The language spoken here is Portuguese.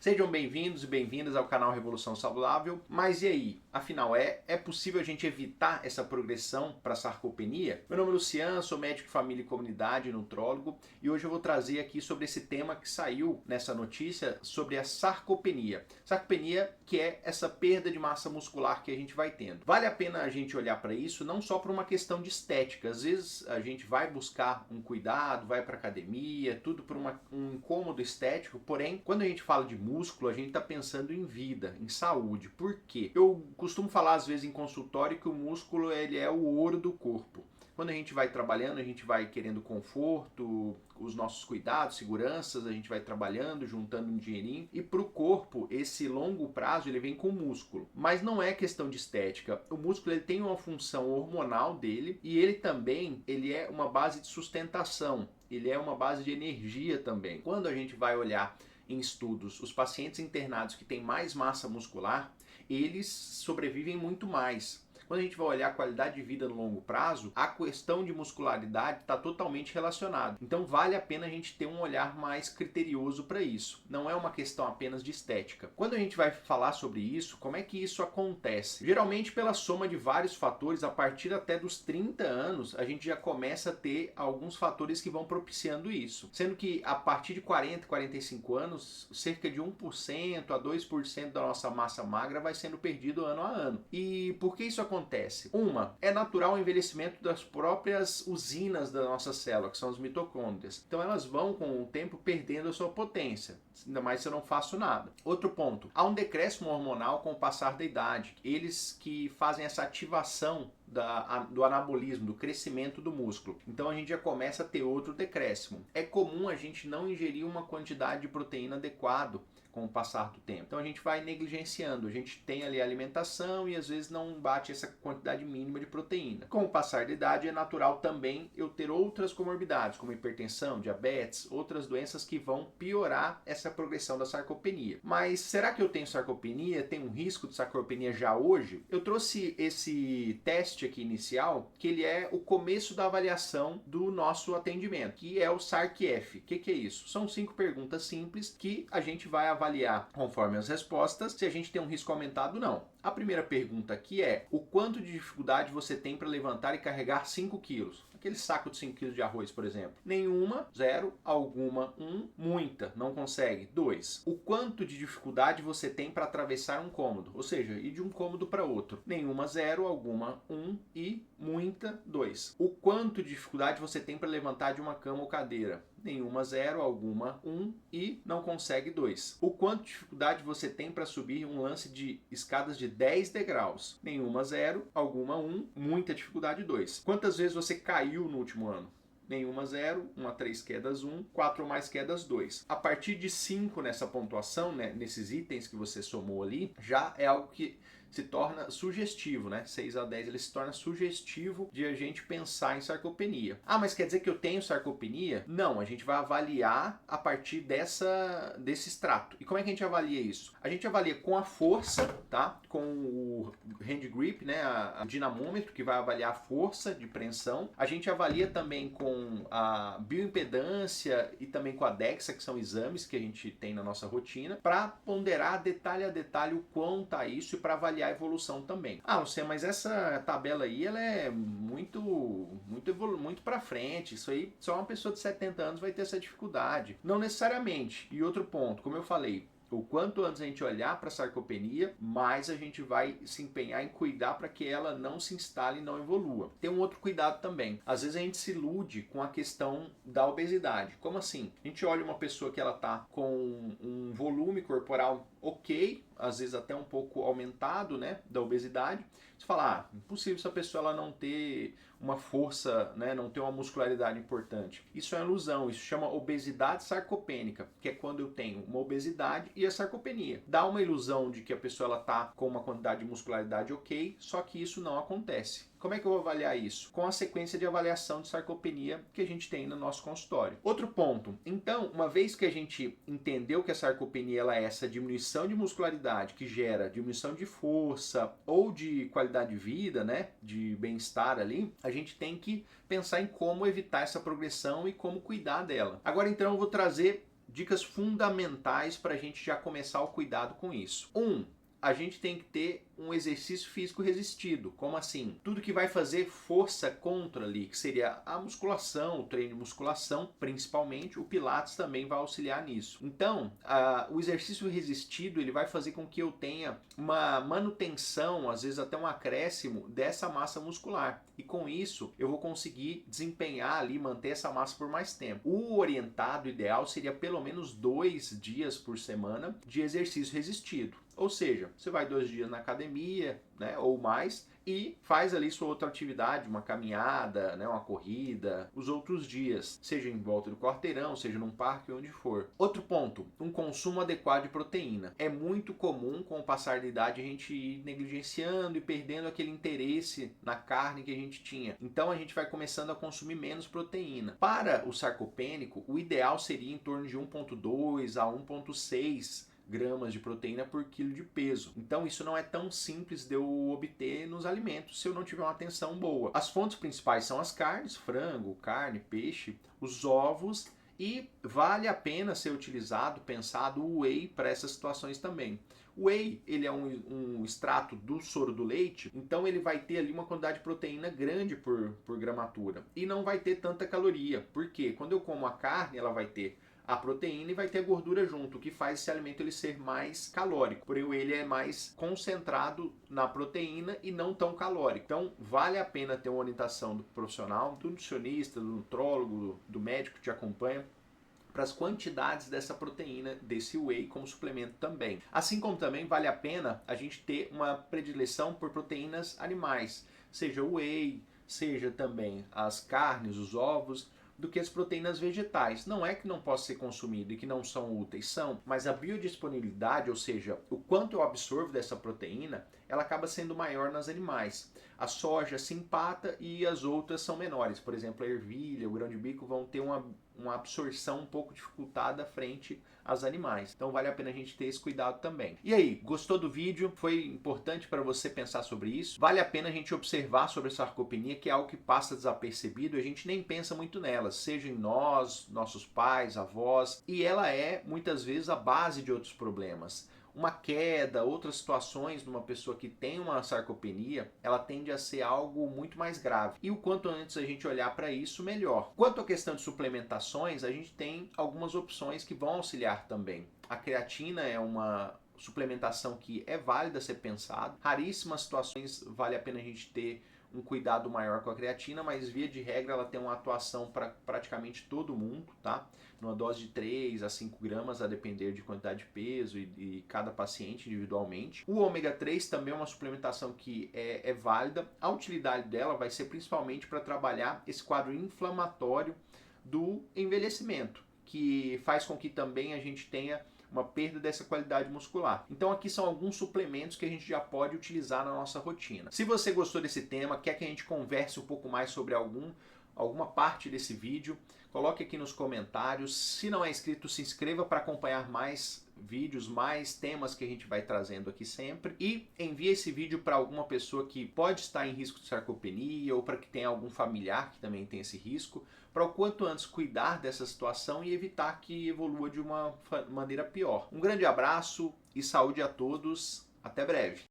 Sejam bem-vindos e bem-vindas ao canal Revolução Saudável. Mas e aí? Afinal, é possível a gente evitar essa progressão para a sarcopenia? Meu nome é Luciano, sou médico de família e comunidade, nutrólogo, e hoje eu vou trazer aqui sobre esse tema que saiu nessa notícia sobre a sarcopenia. Sarcopenia, que é essa perda de massa muscular que a gente vai tendo. Vale a pena a gente olhar para isso não só por uma questão de estética. Às vezes a gente vai buscar um cuidado, vai para academia, tudo por um incômodo estético, porém, quando a gente fala de músculo, a gente está pensando em vida, em saúde. Por quê? Eu costumo falar às vezes em consultório que o músculo ele é o ouro do corpo. Quando a gente vai trabalhando, a gente vai querendo conforto, os nossos cuidados, seguranças, a gente vai trabalhando, juntando um dinheirinho. E para o corpo, esse longo prazo, ele vem com o músculo. Mas não é questão de estética. O músculo ele tem uma função hormonal dele e ele também é uma base de sustentação. Ele é uma base de energia também. Quando a gente vai olhar em estudos, os pacientes internados que têm mais massa muscular, eles sobrevivem muito mais. Quando a gente vai olhar a qualidade de vida no longo prazo, a questão de muscularidade está totalmente relacionada. Então vale a pena a gente ter um olhar mais criterioso para isso. Não é uma questão apenas de estética. Quando a gente vai falar sobre isso, como é que isso acontece? Geralmente pela soma de vários fatores, a partir até dos 30 anos, a gente já começa a ter alguns fatores que vão propiciando isso. Sendo que a partir de 40, 45 anos, cerca de 1% a 2% da nossa massa magra vai sendo perdido ano a ano. E por que isso acontece? É natural o envelhecimento das próprias usinas da nossa célula, que são as mitocôndrias. Então elas vão com o tempo perdendo a sua potência, ainda mais se eu não faço nada. Outro ponto, há um decréscimo hormonal com o passar da idade. Eles que fazem essa ativação do anabolismo, do crescimento do músculo. Então a gente já começa a ter outro decréscimo. É comum a gente não ingerir uma quantidade de proteína adequada com o passar do tempo. Então a gente vai negligenciando, a gente tem ali a alimentação e às vezes não bate essa quantidade mínima de proteína. Com o passar da idade é natural também eu ter outras comorbidades, como hipertensão, diabetes, outras doenças que vão piorar essa progressão da sarcopenia. Mas será que eu tenho sarcopenia? Tenho um risco de sarcopenia já hoje? Eu trouxe esse teste aqui inicial, que ele é o começo da avaliação do nosso atendimento, que é o SARC-F. O que é isso? São 5 perguntas simples que a gente vai avaliar conforme as respostas se a gente tem um risco aumentado ou não. A primeira pergunta aqui é: o quanto de dificuldade você tem para levantar e carregar 5 quilos? Aquele saco de 5 quilos de arroz, por exemplo. Nenhuma, 0, alguma, 1, muita, não consegue, 2. O quanto de dificuldade você tem para atravessar um cômodo, ou seja, ir de um cômodo para outro. Nenhuma, 0, alguma, 1 e muita, 2. O quanto de dificuldade você tem para levantar de uma cama ou cadeira? Nenhuma, 0, alguma, 1 e não consegue, 2. O quanto de dificuldade você tem para subir um lance de escadas de 10 degraus? Nenhuma, 0, alguma, 1, muita dificuldade, 2. Quantas vezes você caiu no último ano? Nenhuma, 0, 1 a 3 quedas, 1, 4 ou mais quedas, 2. A partir de 5 nessa pontuação, né, nesses itens que você somou ali, já é algo que se torna sugestivo, né? 6 a 10 ele se torna sugestivo de a gente pensar em sarcopenia. Ah, mas quer dizer que eu tenho sarcopenia? Não, a gente vai avaliar a partir desse extrato. E como é que a gente avalia isso? A gente avalia com a força, tá? Com o hand grip, né? O dinamômetro, que vai avaliar a força de preensão. A gente avalia também com a bioimpedância e também com a DEXA, que são exames que a gente tem na nossa rotina, para ponderar detalhe a detalhe o quão tá isso e para avaliar a evolução também. Ah, Luciano, mas essa tabela aí ela é muito para frente. Isso aí só uma pessoa de 70 anos vai ter essa dificuldade. Não necessariamente. E outro ponto, como eu falei, o quanto antes a gente olhar para a sarcopenia, mais a gente vai se empenhar em cuidar para que ela não se instale e não evolua. Tem um outro cuidado também. Às vezes a gente se ilude com a questão da obesidade. Como assim? A gente olha uma pessoa que ela tá com um volume corporal ok, às vezes até um pouco aumentado, né, da obesidade. Você fala, impossível essa pessoa ela não ter uma força, né, não ter uma muscularidade importante. Isso é uma ilusão, isso chama obesidade sarcopênica, que é quando eu tenho uma obesidade e a sarcopenia. Dá uma ilusão de que a pessoa ela tá com uma quantidade de muscularidade ok, só que isso não acontece. Como é que eu vou avaliar isso? Com a sequência de avaliação de sarcopenia que a gente tem no nosso consultório. Outro ponto, então, uma vez que a gente entendeu que a sarcopenia ela é essa diminuição de muscularidade que gera diminuição de força ou de qualidade de vida, né, de bem-estar ali, a gente tem que pensar em como evitar essa progressão e como cuidar dela. Agora então eu vou trazer dicas fundamentais para a gente já começar o cuidado com isso. A gente tem que ter um exercício físico resistido. Como assim? Tudo que vai fazer força contra ali, que seria a musculação, o treino de musculação, principalmente, o Pilates também vai auxiliar nisso. Então, o exercício resistido, ele vai fazer com que eu tenha uma manutenção, às vezes até um acréscimo dessa massa muscular. E com isso, eu vou conseguir desempenhar ali, manter essa massa por mais tempo. O orientado ideal seria pelo menos 2 dias por semana de exercício resistido. Ou seja, você vai 2 dias na academia, né, ou mais, e faz ali sua outra atividade, uma caminhada, né, uma corrida, os outros dias, seja em volta do quarteirão, seja num parque, onde for. Outro ponto, um consumo adequado de proteína. É muito comum, com o passar da idade, a gente ir negligenciando e perdendo aquele interesse na carne que a gente tinha. Então a gente vai começando a consumir menos proteína. Para o sarcopênico, o ideal seria em torno de 1,2 a 1,6 gramas de proteína por quilo de peso. Então isso não é tão simples de eu obter nos alimentos se eu não tiver uma atenção boa. As fontes principais são as carnes, frango, carne, peixe, os ovos, e vale a pena ser utilizado, pensado, o whey para essas situações também. O whey, ele é um extrato do soro do leite, então ele vai ter ali uma quantidade de proteína grande por gramatura e não vai ter tanta caloria. Por quê? Quando eu como a carne, ela vai ter a proteína e vai ter a gordura junto, o que faz esse alimento ele ser mais calórico. Porém, ele é mais concentrado na proteína e não tão calórico. Então, vale a pena ter uma orientação do profissional, do nutricionista, do nutrólogo, do médico que te acompanha, para as quantidades dessa proteína, desse whey como suplemento também. Assim como também vale a pena a gente ter uma predileção por proteínas animais, seja o whey, seja também as carnes, os ovos, do que as proteínas vegetais. Não é que não possa ser consumido e que não são úteis, são, mas a biodisponibilidade, ou seja, o quanto eu absorvo dessa proteína, ela acaba sendo maior nas animais. A soja se empata e as outras são menores. Por exemplo, a ervilha, o grão-de-bico vão ter uma absorção um pouco dificultada frente aos animais. Então vale a pena a gente ter esse cuidado também. E aí, gostou do vídeo? Foi importante para você pensar sobre isso? Vale a pena a gente observar sobre a sarcopenia, que é algo que passa desapercebido, a gente nem pensa muito nela, seja em nós, nossos pais, avós, e ela é muitas vezes a base de outros problemas. Uma queda, outras situações de uma pessoa que tem uma sarcopenia, ela tende a ser algo muito mais grave. E o quanto antes a gente olhar para isso, melhor. Quanto à questão de suplementações, a gente tem algumas opções que vão auxiliar também. A creatina é uma suplementação que é válida ser pensado. Raríssimas situações vale a pena a gente ter um cuidado maior com a creatina, mas via de regra ela tem uma atuação para praticamente todo mundo, tá? Numa dose de 3 a 5 gramas, a depender de quantidade de peso e cada paciente individualmente. O ômega 3 também é uma suplementação que é válida. A utilidade dela vai ser principalmente para trabalhar esse quadro inflamatório do envelhecimento, que faz com que também a gente tenha uma perda dessa qualidade muscular. Então aqui são alguns suplementos que a gente já pode utilizar na nossa rotina. Se você gostou desse tema, quer que a gente converse um pouco mais sobre alguma parte desse vídeo, coloque aqui nos comentários. Se não é inscrito, se inscreva para acompanhar mais vídeos, mais temas que a gente vai trazendo aqui sempre. E envie esse vídeo para alguma pessoa que pode estar em risco de sarcopenia ou para que tenha algum familiar que também tem esse risco, para o quanto antes cuidar dessa situação e evitar que evolua de uma maneira pior. Um grande abraço e saúde a todos. Até breve.